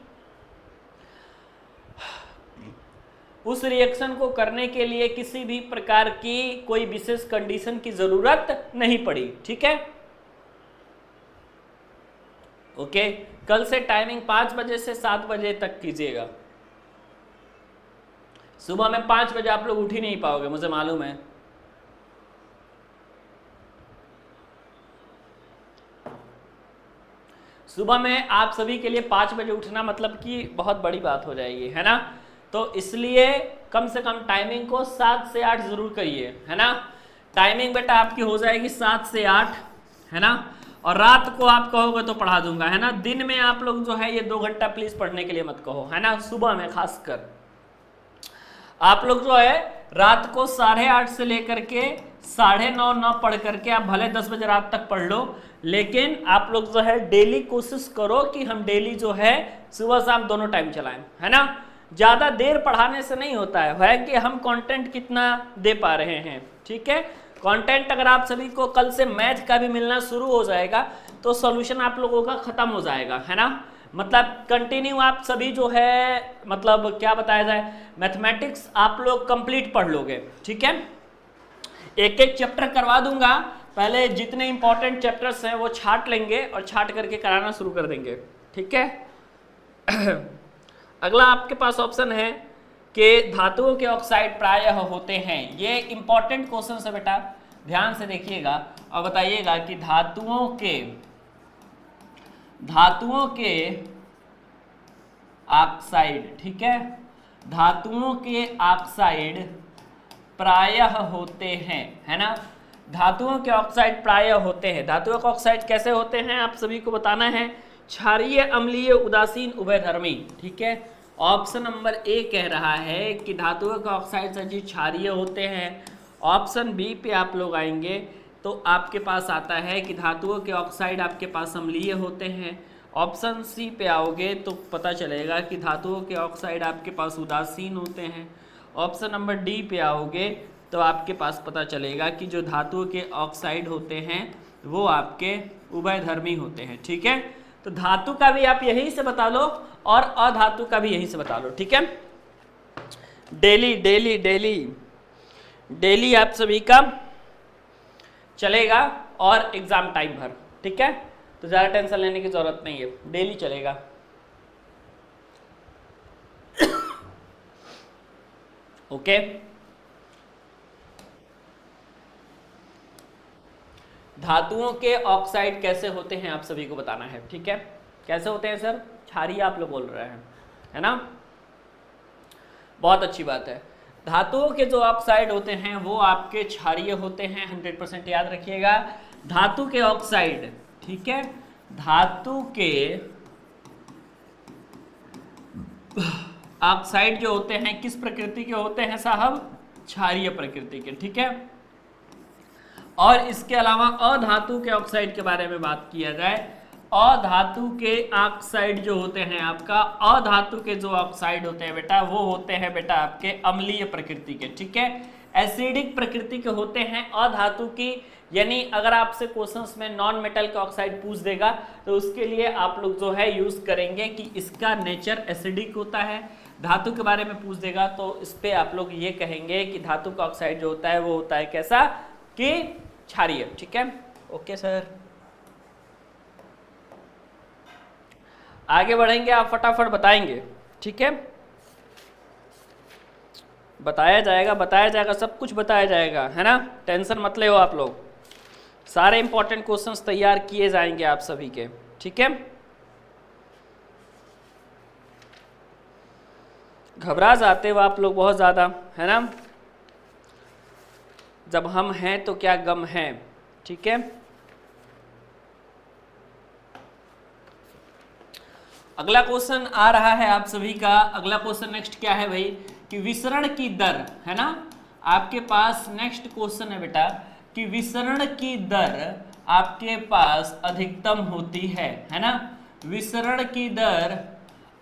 उस रिएक्शन को करने के लिए किसी भी प्रकार की कोई विशेष कंडीशन की जरूरत नहीं पड़ी, ठीक है। ओके, कल से टाइमिंग 5 बजे से 7 बजे तक कीजिएगा। सुबह में 5 बजे आप लोग उठ ही नहीं पाओगे, मुझे मालूम है। सुबह में आप सभी के लिए 5 बजे उठना मतलब कि बहुत बड़ी बात हो जाएगी, है ना। तो इसलिए कम से कम टाइमिंग को 7 से 8 जरूर करिए, है ना। टाइमिंग बेटा आपकी हो जाएगी 7 से 8, है ना। और रात को आप कहोगे तो पढ़ा दूंगा, है ना। दिन में आप लोग जो है ये 2 घंटा प्लीज पढ़ने के लिए मत कहो, है ना। सुबह में खासकर आप लोग जो है रात को 8:30 से लेकर के 9:30 पढ़ करके आप भले 10 बजे रात तक पढ़ लो, लेकिन आप लोग जो है डेली कोशिश करो कि हम डेली जो है सुबह शाम दोनों टाइम चलाएं, है ना। ज़्यादा देर पढ़ाने से नहीं होता है कि हम कंटेंट कितना दे पा रहे हैं, ठीक है। कंटेंट अगर आप सभी को कल से मैथ का भी मिलना शुरू हो जाएगा तो सॉल्यूशन आप लोगों का खत्म हो जाएगा, है ना। मतलब कंटिन्यू आप सभी जो है मतलब क्या बताया जाए, मैथमेटिक्स आप लोग कंप्लीट पढ़ लोगे, ठीक है। एक एक चैप्टर करवा दूंगा, पहले जितने इंपॉर्टेंट चैप्टर्स हैं वो छाट लेंगे और छाट करके कराना शुरू कर देंगे, ठीक है। अगला आपके पास ऑप्शन है कि धातुओं के ऑक्साइड प्रायः होते हैं। ये इंपॉर्टेंट क्वेश्चन है बेटा, ध्यान से देखिएगा और बताइएगा कि धातुओं के ऑक्साइड, ठीक है, धातुओं के ऑक्साइड प्रायः होते हैं, है ना। धातुओं के ऑक्साइड प्रायः होते हैं। धातुओं के ऑक्साइड कैसे होते हैं आप सभी को बताना है, क्षारीय, अम्लीय, उदासीन, उभयधर्मी, ठीक है। ऑप्शन नंबर ए कह रहा है कि धातुओं के ऑक्साइड सर जी क्षारीय होते हैं। ऑप्शन बी पे आप लोग आएंगे तो आपके पास आता है कि धातुओं के ऑक्साइड आपके पास अम्लीय होते हैं। ऑप्शन सी पे आओगे तो पता चलेगा कि धातुओं के ऑक्साइड आपके पास उदासीन होते हैं। ऑप्शन नंबर डी पे आओगे तो आपके पास पता चलेगा कि जो धातुओं के ऑक्साइड होते हैं वो आपके उभयधर्मी होते हैं, ठीक है। तो धातु का भी आप यहीं से बता लो और अधातु का भी यहीं से बता लो, ठीक है। डेली डेली डेली डेली आप सभी का चलेगा और एग्जाम टाइम भर, ठीक है। तो ज़्यादा टेंशन लेने की जरूरत नहीं है, डेली चलेगा। ओके, धातुओं के ऑक्साइड कैसे होते हैं आप सभी को बताना है, ठीक है। कैसे होते हैं सर, क्षारीय आप लोग बोल रहे हैं, है ना। बहुत अच्छी बात है। धातुओं के जो ऑक्साइड होते हैं वो आपके क्षारीय होते हैं, 100% याद रखिएगा। धातु के ऑक्साइड, ठीक है, धातु के ऑक्साइड जो होते हैं किस प्रकृति के होते हैं साहब, क्षारीय प्रकृति के, ठीक है। और इसके अलावा अधातु के ऑक्साइड के बारे में बात किया जाए, अधातु के ऑक्साइड जो होते हैं आपका, अधातु के जो ऑक्साइड होते हैं बेटा वो होते हैं बेटा आपके अम्लीय प्रकृति के, ठीक है। एसिडिक प्रकृति के होते हैं अधातु की, यानी अगर आपसे क्वेश्चंस में नॉन मेटल का ऑक्साइड पूछ देगा तो उसके लिए आप लोग जो है यूज करेंगे कि इसका नेचर एसिडिक होता है। धातु के बारे में पूछ देगा तो इस पे आप लोग ये कहेंगे कि धातु का ऑक्साइड जो होता है वो होता है कैसा, कि क्षारीय। ठीक है, ओके सर। आगे बढ़ेंगे, आप फटाफट बताएंगे। ठीक है, बताया जाएगा, सब कुछ बताया जाएगा, है ना, टेंशन मत ले हो आप लोग। सारे इंपॉर्टेंट क्वेश्चंस तैयार किए जाएंगे आप सभी के। ठीक है, घबरा जाते हो आप लोग बहुत ज़्यादा, है ना, जब हम हैं तो क्या गम है। ठीक है, अगला क्वेश्चन आ रहा है आप सभी का। अगला क्वेश्चन नेक्स्ट क्या है भाई, कि विसरण की दर, है ना, आपके पास नेक्स्ट क्वेश्चन है बेटा कि विसरण की दर आपके पास अधिकतम होती है ना, विसरण की दर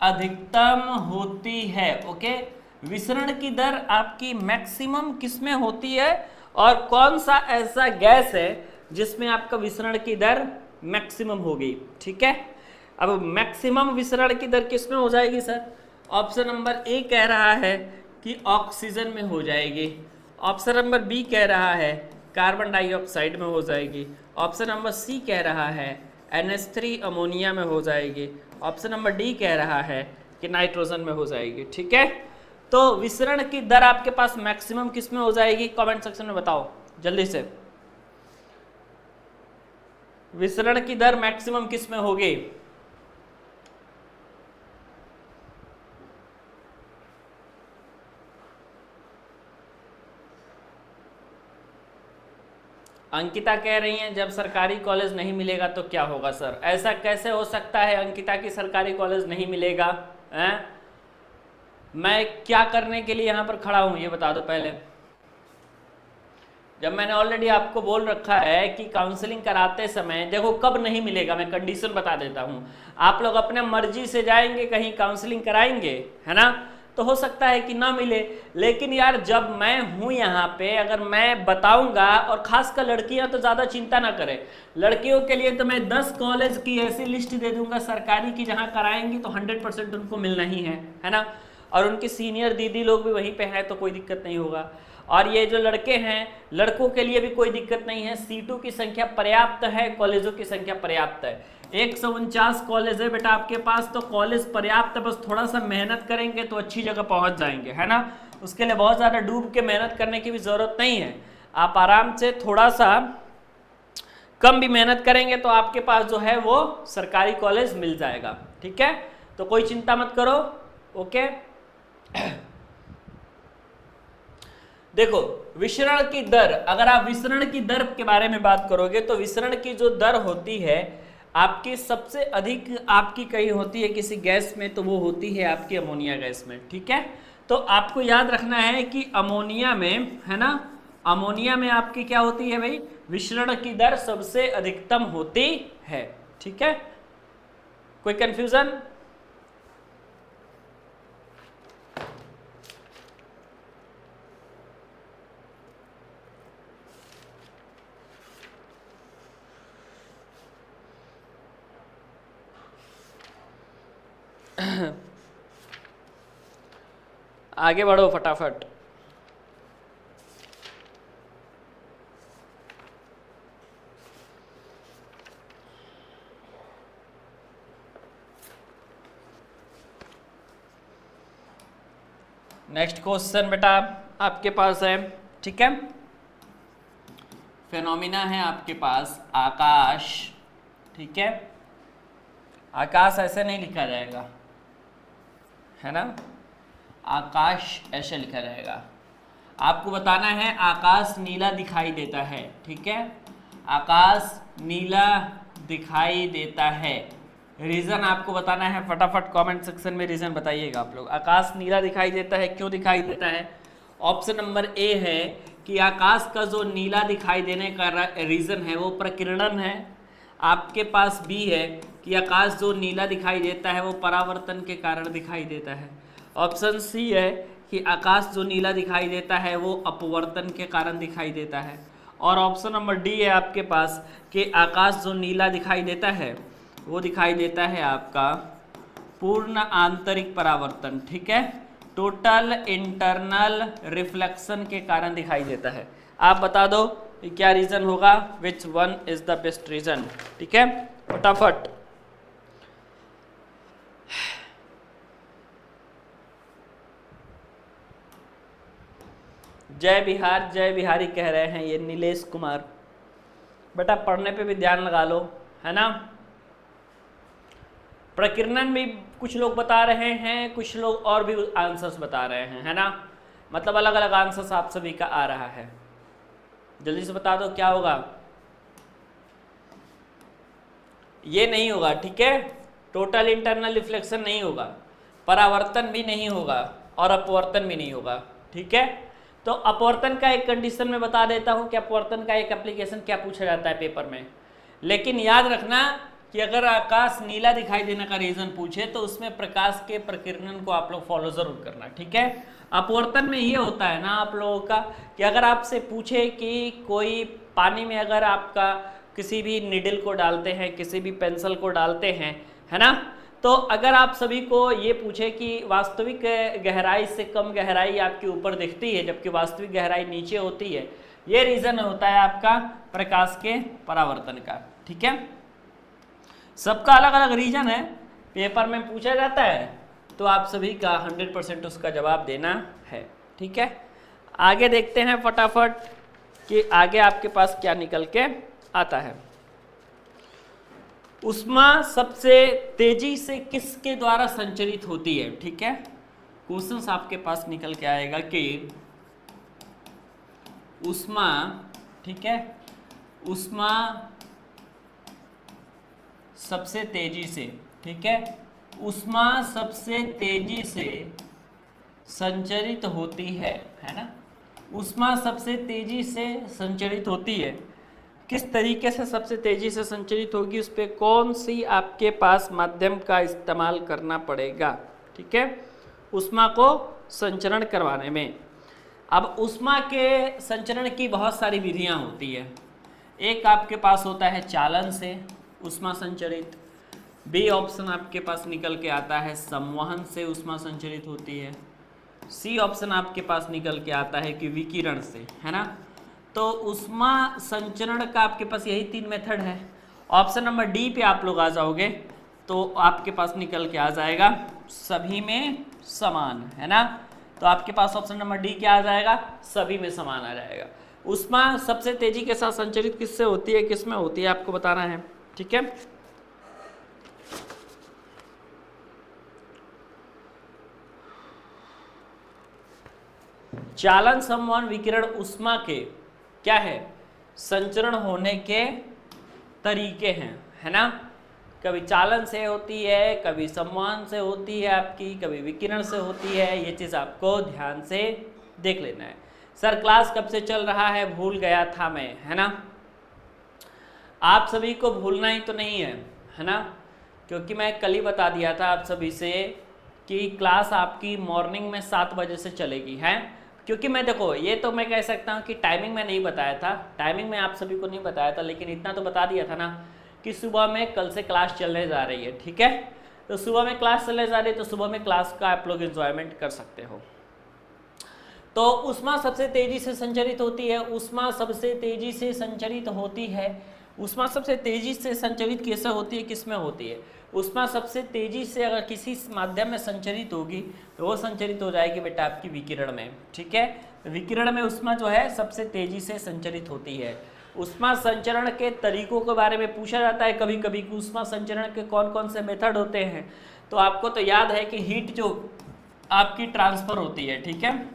अधिकतम होती है। ओके, विसरण की दर आपकी मैक्सिमम किस में होती है और कौन सा ऐसा गैस है जिसमें आपका विसरण की दर मैक्सिमम होगी। ठीक है, अब मैक्सिमम विसरण की दर किस में हो जाएगी सर, ऑप्शन नंबर ए कह रहा है कि ऑक्सीजन में हो जाएगी, ऑप्शन नंबर बी कह रहा है कार्बन डाइऑक्साइड में हो जाएगी, ऑप्शन नंबर सी कह रहा है NH3 अमोनिया में हो जाएगी, ऑप्शन नंबर डी कह रहा है कि नाइट्रोजन में हो जाएगी। ठीक है, तो विसरण की दर आपके पास मैक्सिमम किस में हो जाएगी, कमेंट सेक्शन में बताओ जल्दी से, विसरण की दर मैक्सिमम किस में होगी। अंकिता कह रही हैं जब सरकारी कॉलेज नहीं मिलेगा तो क्या होगा सर, ऐसा कैसे हो सकता है अंकिता की सरकारी कॉलेज नहीं मिलेगा, हैं? मैं क्या करने के लिए यहाँ पर खड़ा हूँ ये बता दो पहले। जब मैंने ऑलरेडी आपको बोल रखा है कि काउंसलिंग कराते समय देखो कब नहीं मिलेगा, मैं कंडीशन बता देता हूँ। आप लोग अपने मर्जी से जाएंगे कहीं काउंसलिंग कराएंगे, है ना, तो हो सकता है कि ना मिले, लेकिन यार जब मैं हूं यहाँ पे अगर मैं बताऊंगा, और खासकर लड़कियां तो ज़्यादा चिंता ना करें, लड़कियों के लिए तो मैं 10 कॉलेज की ऐसी लिस्ट दे दूंगा सरकारी की जहाँ कराएंगी तो 100% उनको मिलना ही है ना, और उनकी सीनियर दीदी लोग भी वहीं पे हैं तो कोई दिक्कत नहीं होगा। और ये जो लड़के हैं लड़कों के लिए भी कोई दिक्कत नहीं है, सीटों की संख्या पर्याप्त है, कॉलेजों की संख्या पर्याप्त है, 149 कॉलेज है बेटा आपके पास, तो कॉलेज पर्याप्त है, बस थोड़ा सा मेहनत करेंगे तो अच्छी जगह पहुंच जाएंगे, है ना, उसके लिए बहुत ज़्यादा डूब के मेहनत करने की भी ज़रूरत नहीं है, आप आराम से थोड़ा सा कम भी मेहनत करेंगे तो आपके पास जो है वो सरकारी कॉलेज मिल जाएगा। ठीक है, तो कोई चिंता मत करो। ओके, देखो विसरण की दर, अगर आप विसरण की दर के बारे में बात करोगे तो विसरण की जो दर होती है आपकी सबसे अधिक आपकी कहीं होती है किसी गैस में, तो वो होती है आपकी अमोनिया गैस में। ठीक है, तो आपको याद रखना है कि अमोनिया में, है ना, अमोनिया में आपकी क्या होती है भाई, विसरण की दर सबसे अधिकतम होती है। ठीक है, कोई कंफ्यूजन? आगे बढ़ो फटाफट। नेक्स्ट क्वेश्चन बेटा आपके पास है। ठीक है, फेनोमिना है आपके पास आकाश। ठीक है, आकाश ऐसे नहीं लिखा जाएगा, है ना, आकाश ऐसे लिखा जाएगा। आपको बताना है आकाश नीला दिखाई देता है। ठीक है, आकाश नीला दिखाई देता है, रीजन आपको बताना है, फटाफट कमेंट सेक्शन में रीजन बताइएगा आप लोग। आकाश नीला दिखाई देता है, क्यों दिखाई देता है? ऑप्शन नंबर ए है कि आकाश का जो नीला दिखाई देने का रीजन है वो प्रकीर्णन है। आपके पास बी है कि आकाश जो नीला दिखाई देता है वो परावर्तन के कारण दिखाई देता है। ऑप्शन सी है कि आकाश जो नीला दिखाई देता है वो अपवर्तन के कारण दिखाई देता है। और ऑप्शन नंबर डी है आपके पास कि आकाश जो नीला दिखाई देता है वो दिखाई देता है आपका पूर्ण आंतरिक परावर्तन। ठीक है, टोटल इंटरनल रिफ्लेक्शन के कारण दिखाई देता है। आप बता दो कि क्या रीजन होगा, which one is the best reason. ठीक है, फटाफट। जय बिहार, जय बिहारी कह रहे हैं ये नीलेश कुमार। बेटा पढ़ने पे भी ध्यान लगा लो, है ना। प्रकीर्णन भी कुछ लोग बता रहे हैं, कुछ लोग और भी आंसर्स बता रहे हैं, है ना। मतलब अलग अलग आंसर्स आप सभी का आ रहा है। जल्दी से बता दो क्या होगा। ये नहीं होगा, ठीक है। टोटल इंटरनल रिफ्लेक्शन नहीं होगा, परावर्तन भी नहीं होगा और अपवर्तन भी नहीं होगा, ठीक है। तो अपवर्तन का एक कंडीशन में बता देता हूं कि अपवर्तन का एक एप्लीकेशन क्या पूछा जाता है पेपर में। लेकिन याद रखना कि अगर आकाश नीला दिखाई देने का रीजन पूछे तो उसमें प्रकाश के प्रकीर्णन को आप लोग फॉलो जरूर करना, ठीक है। अपवर्तन में ये होता है ना आप लोगों का कि अगर आपसे पूछे कि कोई पानी में अगर आपका किसी भी निडल को डालते हैं, किसी भी पेंसिल को डालते हैं, है ना, तो अगर आप सभी को ये पूछे कि वास्तविक गहराई से कम गहराई आपके ऊपर दिखती है जबकि वास्तविक गहराई नीचे होती है, ये रीजन होता है आपका प्रकाश के परावर्तन का, ठीक है। सबका अलग अलग रीजन है, पेपर में पूछा जाता है तो आप सभी का 100% उसका जवाब देना है, ठीक है। आगे देखते हैं फटाफट कि आगे आपके पास क्या निकल के आता है। ऊष्मा सबसे तेजी से किसके द्वारा संचरित होती है, ठीक है। क्वेश्चंस आपके पास निकल के आएगा कि ऊष्मा, ठीक है, ऊष्मा सबसे तेजी से, ठीक है, ऊष्मा सबसे तेजी से संचरित होती है ना। ऊष्मा सबसे तेजी से संचरित होती है, किस तरीके से सबसे तेजी से संचरित होगी, उस पर कौन सी आपके पास माध्यम का इस्तेमाल करना पड़ेगा, ठीक है, ऊष्मा को संचरण करवाने में। अब ऊष्मा के संचरण की बहुत सारी विधियां होती है। एक आपके पास होता है चालन से ऊष्मा संचरित, बी ऑप्शन आपके पास निकल के आता है संवहन से ऊष्मा संचरित होती है, सी ऑप्शन आपके पास निकल के आता है कि विकिरण से, है ना। तो ऊष्मा संचरण का आपके पास यही 3 मेथड है। ऑप्शन नंबर डी पे आप लोग आ जाओगे तो आपके पास निकल के आ जाएगा सभी में समान, है ना। तो आपके पास ऑप्शन नंबर डी क्या आ जाएगा, सभी में समान आ जाएगा। ऊष्मा सबसे तेजी के साथ संचरित किससे होती है, किसमें होती है, आपको बताना है, ठीक है। चालन, संवहन, विकिरण ऊष्मा के क्या है, संचरण होने के तरीके हैं, है ना। कभी चालन से होती है, कभी संवहन से होती है आपकी, कभी विकिरण से होती है। ये चीज़ आपको ध्यान से देख लेना है। सर क्लास कब से चल रहा है, भूल गया था मैं, है ना। आप सभी को भूलना ही तो नहीं है ना, क्योंकि मैं कल ही बता दिया था आप सभी से कि क्लास आपकी मॉर्निंग में 7 बजे से चलेगी, है। क्योंकि मैं देखो ये तो मैं कह सकता हूँ कि टाइमिंग में नहीं बताया था, टाइमिंग में आप सभी को नहीं बताया था, लेकिन इतना तो बता दिया था ना कि सुबह में कल से क्लास चलने जा रही है, ठीक है। तो सुबह में क्लास चलने जा रही है तो सुबह में क्लास का आप लोग एंजॉयमेंट कर सकते हो। तो ऊष्मा सबसे तेजी से संचरित होती है, ऊष्मा सबसे तेजी से संचरित होती है। ऊष्मा सबसे तेजी से संचरित कैसे होती है, किसमें होती है। ऊष्मा सबसे तेजी से अगर किसी माध्यम में संचरित होगी तो वो संचरित हो जाएगी बेटा आपकी विकिरण में, ठीक है। विकिरण में ऊष्मा जो है सबसे तेजी से संचरित होती है। ऊष्मा संचरण के तरीकों के बारे में पूछा जाता है कभी कभी कि ऊष्मा संचरण के कौन कौन से मेथड होते हैं। तो आपको तो याद है कि हीट जो आपकी ट्रांसफर होती है, ठीक है,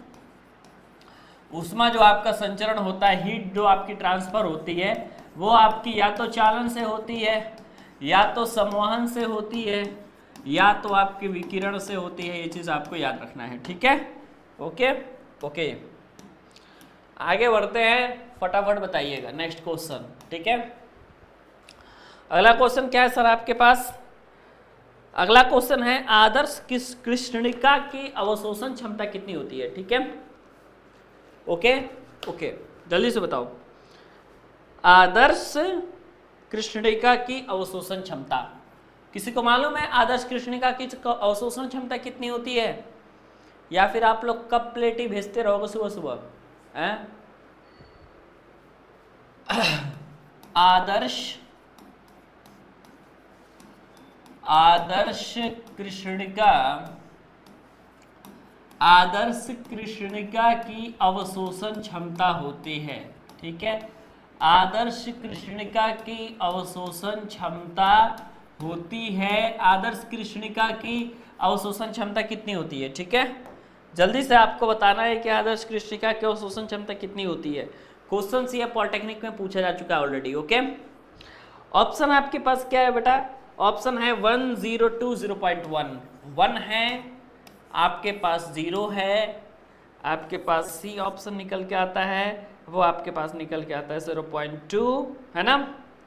ऊष्मा जो आपका संचरण होता है, हीट जो आपकी ट्रांसफर होती है, वो आपकी या तो चालन से होती है, या तो संवहन से होती है, या तो आपकी विकिरण से होती है। ये चीज़ आपको याद रखना है, ठीक है। ओके ओके, आगे बढ़ते हैं, फटाफट बताइएगा नेक्स्ट क्वेश्चन, ठीक है। अगला क्वेश्चन क्या है सर आपके पास, अगला क्वेश्चन है आदर्श कृष्णिका की अवशोषण क्षमता कितनी होती है, ठीक है। ओके ओके, जल्दी से बताओ, आदर्श कृष्णिका की अवशोषण क्षमता किसी को मालूम है, आदर्श कृष्णिका की अवशोषण क्षमता कितनी होती है। या फिर आप लोग कब प्लेट ही भेजते रहोगे सुबह सुबह हैं? आदर्श कृष्णिका की अवशोषण क्षमता होती है। ठीक है, आदर्श कृष्णिका की अवशोषण क्षमता होती है। आदर्श कृष्णिका की अवशोषण क्षमता कितनी होती है? ठीक है, जल्दी से आपको बताना है कि आदर्श कृष्णिका की अवशोषण क्षमता कितनी होती है। क्वेश्चन ये पॉलिटेक्निक में पूछा जा चुका है ऑलरेडी। ओके, ऑप्शन आपके पास क्या है बेटा? ऑप्शन है 1, 0, 2, 0.1। 1 है आपके पास, 0 है आपके पास, सी ऑप्शन निकल के आता है, वो आपके पास निकल के आता है 0.2, है ना?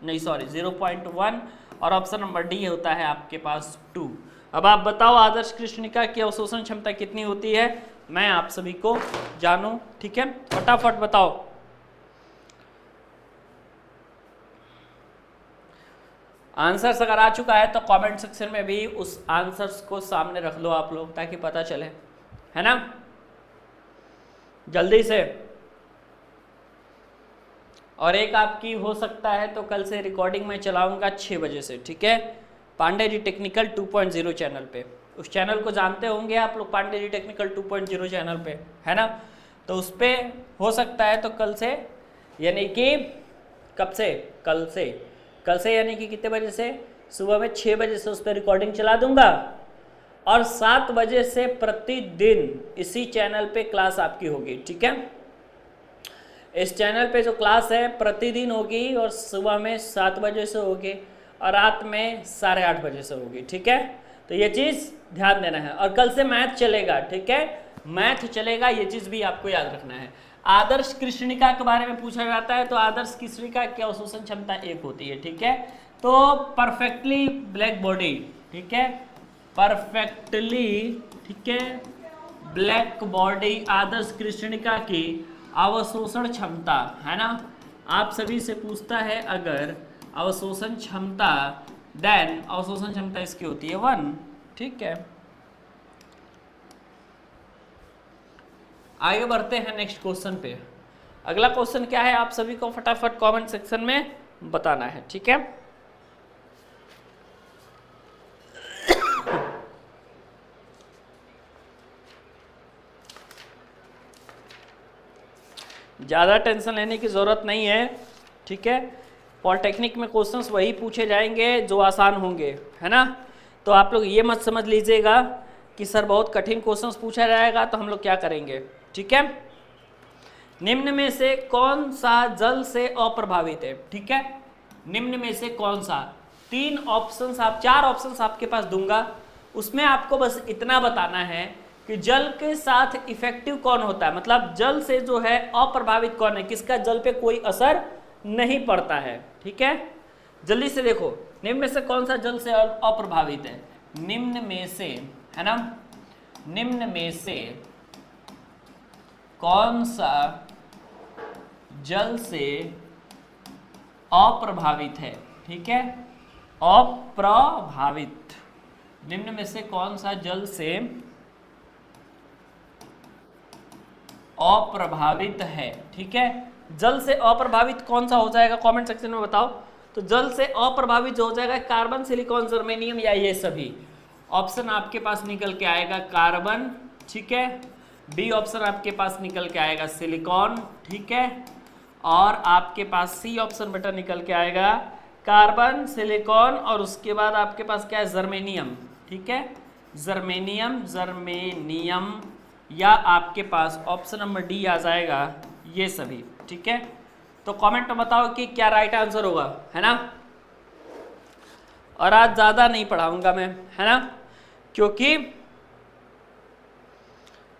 नहीं सॉरी 0.1, और ऑप्शन नंबर डी होता है आपके पास 2। अब आप बताओ आदर्श कृष्णिका की अवशोषण क्षमता कितनी होती है? मैं आप सभी को जानूं, ठीक है, फटाफट बताओ। आंसर्स अगर आ चुका है तो कमेंट सेक्शन में भी उस आंसर्स को सामने रख लो आप लोग, ताकि पता चले, है ना? जल्दी से। और एक आपकी हो सकता है तो कल से रिकॉर्डिंग में चलाऊंगा 6 बजे से, ठीक है, पांडे जी टेक्निकल 2.0 चैनल पे। उस चैनल को जानते होंगे आप लोग, पांडे जी टेक्निकल 2.0 चैनल पे, है ना? तो उस पर हो सकता है तो कल से, यानी कि कब से? कल से यानी कि कितने बजे से? सुबह में 6 बजे से उस पर रिकॉर्डिंग चला दूंगा, और 7 बजे से प्रतिदिन इसी चैनल पे क्लास आपकी होगी, ठीक है? इस चैनल पे जो क्लास है प्रतिदिन होगी, और सुबह में 7 बजे से होगी और रात में 8:30 बजे से होगी, ठीक है? तो ये चीज़ ध्यान देना है। और कल से मैथ चलेगा, ठीक है, मैथ चलेगा, ये चीज़ भी आपको याद रखना है। आदर्श कृष्णिका के बारे में पूछा जाता है तो आदर्श कृष्णिका की अवशोषण क्षमता 1 होती है, ठीक है? तो परफेक्टली ब्लैक बॉडी, ठीक है, परफेक्टली, ठीक है, ब्लैक बॉडी आदर्श कृष्णिका की अवशोषण क्षमता, है ना? आप सभी से पूछता है अगर अवशोषण क्षमता, देन अवशोषण क्षमता इसकी होती है 1, ठीक है? आगे बढ़ते हैं नेक्स्ट क्वेश्चन पे। अगला क्वेश्चन क्या है आप सभी को फटाफट कमेंट सेक्शन में बताना है, ठीक है? ज़्यादा टेंशन लेने की ज़रूरत नहीं है, ठीक है? पॉलिटेक्निक में क्वेश्चंस वही पूछे जाएंगे जो आसान होंगे, है ना? तो आप लोग ये मत समझ लीजिएगा कि सर बहुत कठिन क्वेश्चंस पूछा जाएगा तो हम लोग क्या करेंगे, ठीक है? निम्न में से कौन सा जल से अप्रभावित है, ठीक है? निम्न में से कौन सा? 4 ऑप्शंस आपके पास दूंगा, उसमें आपको बस इतना बताना है कि जल के साथ इफेक्टिव कौन होता है, मतलब जल से जो है अप्रभावित कौन है, किसका जल पे कोई असर नहीं पड़ता है, ठीक है? जल्दी से देखो, निम्न में से कौन सा जल से अप्रभावित है? निम्न में से, है ना, निम्न में से कौन सा जल से अप्रभावित है, ठीक है? अप्रभावित, निम्न में से कौन सा जल से अप्रभावित है, ठीक है? जल से अप्रभावित कौन सा हो जाएगा कमेंट सेक्शन में बताओ। तो जल से अप्रभावित जो हो जाएगा कार्बन, सिलिकॉन, जर्मेनियम या ये सभी। ऑप्शन आपके पास निकल के आएगा कार्बन, ठीक है? बी ऑप्शन आपके पास निकल के आएगा सिलिकॉन, ठीक है? और आपके पास सी ऑप्शन बेटा निकल के आएगा कार्बन, सिलिकॉन, और उसके बाद आपके पास क्या है? जर्मेनियम, ठीक है? जर्मेनियम, या आपके पास ऑप्शन नंबर डी आ जाएगा ये सभी, ठीक है? तो कमेंट में बताओ कि क्या राइट आंसर होगा, है ना? और आज ज़्यादा नहीं पढ़ाऊंगा मैं, है ना, क्योंकि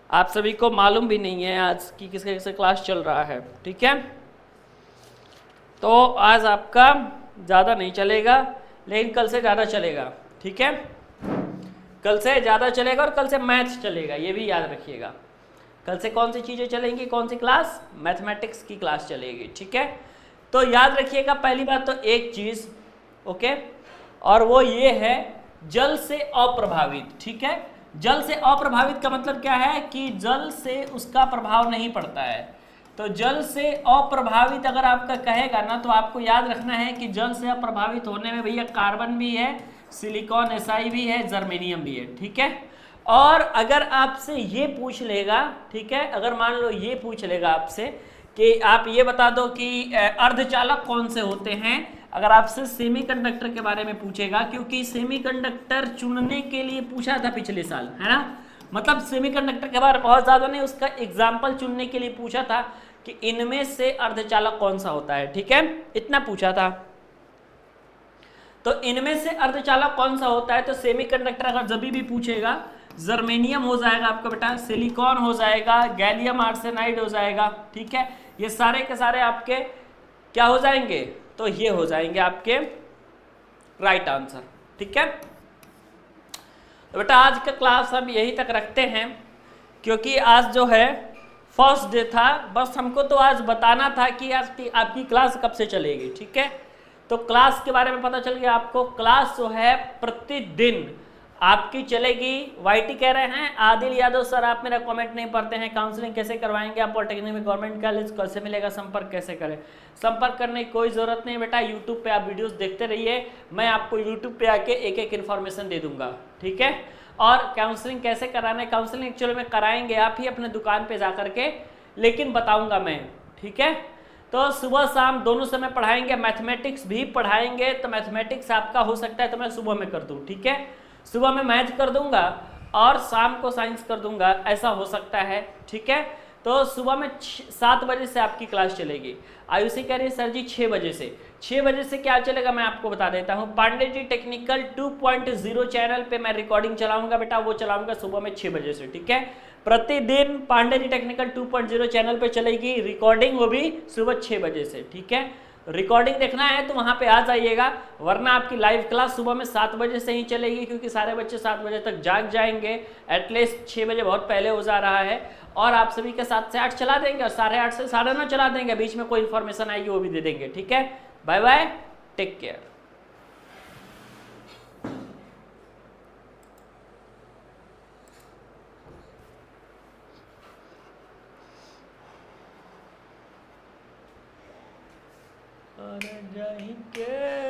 आप सभी को मालूम भी नहीं है आज की किसके किसके क्लास चल रहा है, ठीक है? तो आज आपका ज़्यादा नहीं चलेगा, लेकिन कल से ज़्यादा चलेगा, ठीक है? कल से ज़्यादा चलेगा और कल से मैथ्स चलेगा, ये भी याद रखिएगा। कल से कौन सी चीज़ें चलेंगी, कौन सी क्लास? मैथमेटिक्स की क्लास चलेगी, ठीक है? तो याद रखिएगा पहली बात तो एक चीज़, ओके, और वो ये है जल से अप्रभावित, ठीक है? जल से अप्रभावित का मतलब क्या है कि जल से उसका प्रभाव नहीं पड़ता है। तो जल से अप्रभावित अगर आपका कहेगा ना तो आपको याद रखना है कि जल से अप्रभावित होने में भैया कार्बन भी है, सिलिकॉन Si भी है, जर्मेनियम भी है, ठीक है। और अगर आपसे ये पूछ लेगा, ठीक है, अगर मान लो ये पूछ लेगा आपसे कि आप ये बता दो कि अर्धचालक कौन से होते हैं, अगर आपसे सेमीकंडक्टर के बारे में पूछेगा, क्योंकि सेमीकंडक्टर चुनने के लिए पूछा था पिछले साल, है ना, मतलब सेमीकंडक्टर के बारे में बहुत ज्यादा नहीं, उसका एग्जाम्पल चुनने के लिए पूछा था कि इनमें से अर्धचालक कौन सा होता है, ठीक है, इतना पूछा था। तो इनमें से अर्धचालक कौन सा होता है, तो सेमीकंडक्टर अगर जब भी पूछेगा, जर्मेनियम हो जाएगा आपका बेटा, सिलिकॉन हो जाएगा, गैलियम आर्सेनाइड हो जाएगा, ठीक है, ये सारे के सारे आपके क्या हो जाएंगे, तो ये हो जाएंगे आपके राइट आंसर, ठीक है। तो बेटा आज का क्लास हम यही तक रखते हैं, क्योंकि आज जो है फर्स्ट डे था, बस हमको तो आज बताना था कि आज आपकी क्लास कब से चलेगी, ठीक है। तो क्लास के बारे में पता चल गया आपको, क्लास जो है प्रतिदिन आपकी चलेगी। वाईटी कह रहे हैं आदिल यादव सर आप मेरा कमेंट नहीं पढ़ते हैं, काउंसलिंग कैसे करवाएंगे आप पॉलिटेक्निक में, गवर्नमेंट कॉलेज कैसे मिलेगा, संपर्क कैसे करें। संपर्क करने की कोई ज़रूरत नहीं बेटा, यूट्यूब पे आप वीडियोस देखते रहिए, मैं आपको यूट्यूब पे आके एक एक इन्फॉर्मेशन दे दूंगा, ठीक है। और काउंसलिंग कैसे कराना है, काउंसलिंग एक्चुअली में कराएंगे आप ही अपने दुकान पर जा करके, लेकिन बताऊँगा मैं, ठीक है। तो सुबह शाम दोनों समय पढ़ाएंगे, मैथमेटिक्स भी पढ़ाएंगे, तो मैथमेटिक्स आपका हो सकता है तो मैं सुबह में कर दूँ, ठीक है, सुबह में मैथ कर दूंगा और शाम को साइंस कर दूंगा, ऐसा हो सकता है, ठीक है। तो सुबह में 7 बजे से आपकी क्लास चलेगी। आयुषी कह रही है सर जी 6 बजे से, 6 बजे से क्या चलेगा मैं आपको बता देता हूँ, पांडे जी टेक्निकल 2.0 चैनल पे मैं रिकॉर्डिंग चलाऊंगा बेटा, वो चलाऊंगा सुबह में 6 बजे से, ठीक है। प्रतिदिन पांडे जी टेक्निकल 2.0 चैनल पे चलेगी रिकॉर्डिंग, वो भी सुबह 6 बजे से, ठीक है। रिकॉर्डिंग देखना है तो वहाँ पे आ जाइएगा, वरना आपकी लाइव क्लास सुबह में 7 बजे से ही चलेगी, क्योंकि सारे बच्चे 7 बजे तक जाग जाएंगे, एटलीस्ट 6 बजे बहुत पहले हो जा रहा है, और आप सभी के 7 से 8 चला देंगे और 8:30 से 9:30 चला देंगे, बीच में कोई इन्फॉर्मेशन आएगी वो भी दे देंगे, ठीक है। Bye bye, take care. अरे जाएंगे।